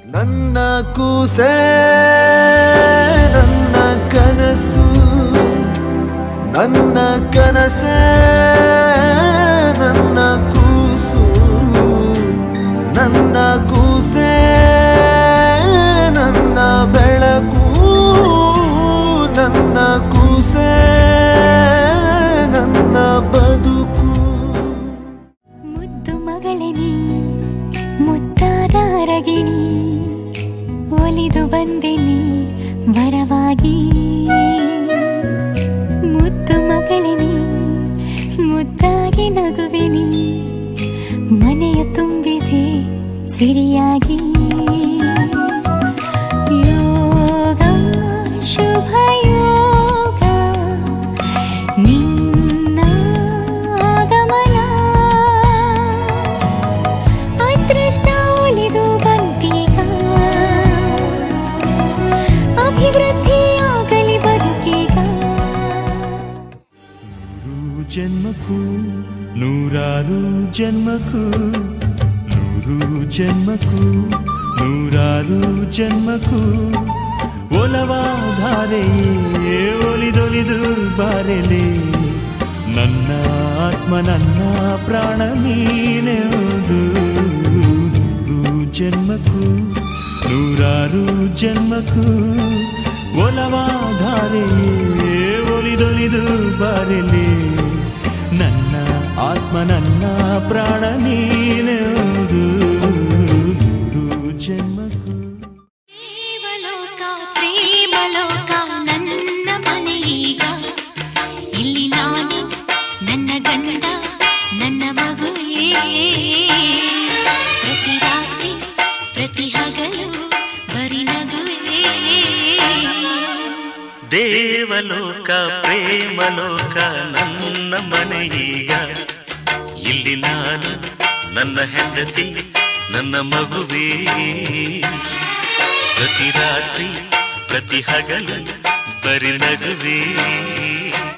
ನನ್ನ ಕೂಸೆ ನನ್ನ ಕನಸು, ನನ್ನ ಕನಸೆ ನನ್ನ ಕೂಸು, ನನ್ನ ಕೂಸೆ ನನ್ನ ಬೆಳಕು, ನನ್ನ ಕೂಸೆ ನನ್ನ ಬದುಕು. ಮುದ್ದು ಮಗಳೇ ನೀ ಮುದ್ದಾದ ಅರಗಿಣಿ, ಒಲಿದು ಬಂದೆ ನೀ ವರವಾಗಿ. ಮುದ್ದು ಮಗಳೇ ನೀ ಮುದ್ದಾಗಿ ನಗುವೆ ನೀ, ಮನೆಯ ತುಂಬಿದೆ ಸಿರಿಯಾಗಿ. ಯೋಗ ಶುಭ ಯೋಗ ನಿನ್ನ ಆಗಮನ, ಅದೃಷ್ಟ ಒಲಿದು ಬಂದೀಗ, ಅಭಿವೃದ್ಧಿಯಾಗಲಿ ಬದುಕೀಗ. ನೂರು ಜನ್ಮಕ್ಕೂ ನೂರಾರು ಜನ್ಮಕ್ಕೂ, ನೂರು ಜನ್ಮಕ್ಕೂ ನೂರಾರು ಜನ್ಮಕ್ಕೂ, ಒಲವಾಧಾರೆಯೇ ಒಲಿದೊಲಿದು ಬಾರೆಲೆ. ನನ್ನ ಆತ್ಮ ನನ್ನ ಪ್ರಾಣ ನೀನೆಂದು. ನೂರು ಜನ್ಮಕ್ಕೂ ನೂರಾರು ಜನ್ಮಕ್ಕೂ, ಒಲವಾಧಾರೆಯೇ ಒಲಿದೊಲಿದು ಬಾರೆಲೆ. ನನ್ನ ಆತ್ಮ ನನ್ನ ಪ್ರಾಣ ನೀನೆಂದು. ನೂರು ಜನ್ಮಕ್ಕೂ. ದೇವಲೋಕ ಪ್ರೇಮಲೋಕ ನನ್ನ ಮನೆಯೀಗ, ಇಲ್ಲಿ ನಾನು ನನ್ನ ಗಂಡ ನನ್ನ ಮಗುವೇ. ಪ್ರತಿ ರಾತ್ರಿ ಪ್ರತಿ ಹಗಲು ಬರಿ ನಗುವೇ. ದೇವಲೋಕ ಪ್ರೇಮಲೋಕ ನನ್ನ ಮನೆಯೀಗ, ಇಲ್ಲಿ ನಾನು ನನ್ನ ಹೆಂಡತಿ ನನ್ನ ಮಗುವೇ. ಪ್ರತಿ ರಾತ್ರಿ ಪ್ರತಿ ಹಗಲು ಬರಿ ನಗುವೇ.